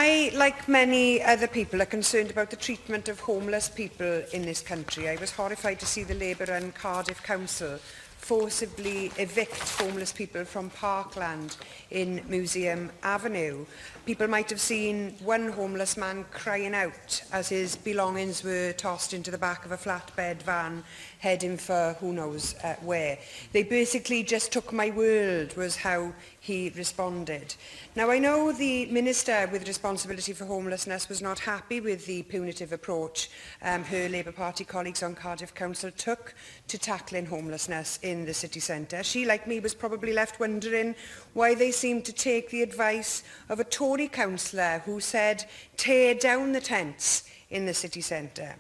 I, like many other people, are concerned about the treatment of homeless people in this country. I was horrified to see the Labour-run Cardiff Council forcibly evict homeless people from parkland in Museum Avenue. People might have seen one homeless man crying out as his belongings were tossed into the back of a flatbed van heading for who knows where. They basically just took my world, was how he responded. Now, I know the Minister with responsibility for homelessness was not happy with the punitive approach her Labour Party colleagues on Cardiff Council took to tackling homelessness in the city centre. She, like me, was probably left wondering why they seemed to take the advice of a Tory councillor who said, tear down the tents in the city centre.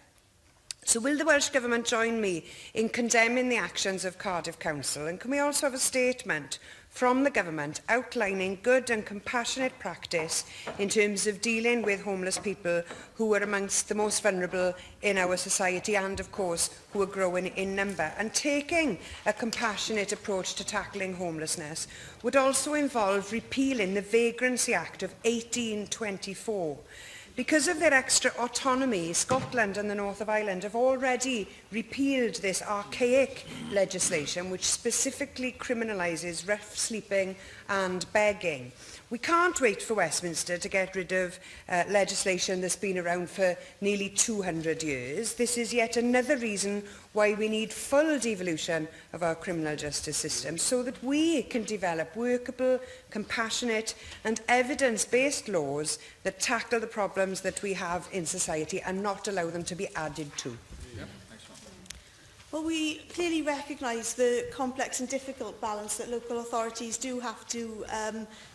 So will the Welsh Government join me in condemning the actions of Cardiff Council? And can we also have a statement from the Government outlining good and compassionate practice in terms of dealing with homeless people who are amongst the most vulnerable in our society and, of course, who are growing in number? And taking a compassionate approach to tackling homelessness would also involve repealing the Vagrancy Act of 1824. Because of their extra autonomy, Scotland and the North of Ireland have already repealed this archaic legislation which specifically criminalises rough sleeping and begging. We can't wait for Westminster to get rid of legislation that's been around for nearly 200 years. This is yet another reason why we need full devolution of our criminal justice system so that we can develop workable, compassionate and evidence-based laws that tackle the problems that we have in society and not allow them to be added to. Well, we clearly recognise the complex and difficult balance that local authorities do have to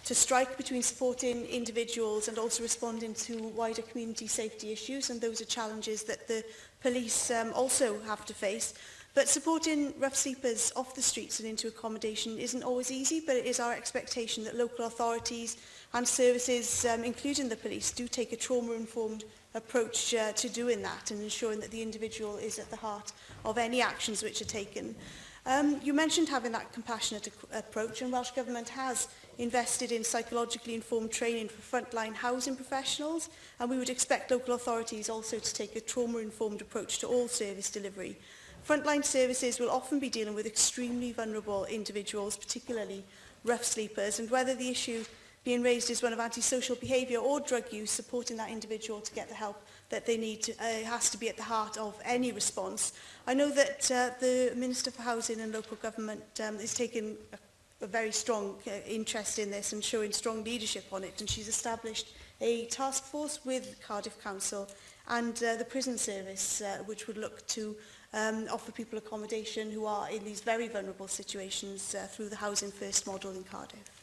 strike between supporting individuals and also responding to wider community safety issues, and those are challenges that the police also have to face. But supporting rough sleepers off the streets and into accommodation isn't always easy, but it is our expectation that local authorities and services, including the police, do take a trauma-informed approach to doing that and ensuring that the individual is at the heart of any actions which are taken. You mentioned having that compassionate approach, and Welsh Government has invested in psychologically informed training for frontline housing professionals, and we would expect local authorities also to take a trauma-informed approach to all service delivery. Frontline services will often be dealing with extremely vulnerable individuals, particularly rough sleepers, and whether the issue being raised is one of antisocial behaviour or drug use, supporting that individual to get the help that they need has to be at the heart of any response. I know that the Minister for Housing and Local Government is taking a very strong interest in this and showing strong leadership on it, and she's established a task force with Cardiff Council and the prison service which would look to offer people accommodation who are in these very vulnerable situations through the Housing First model in Cardiff.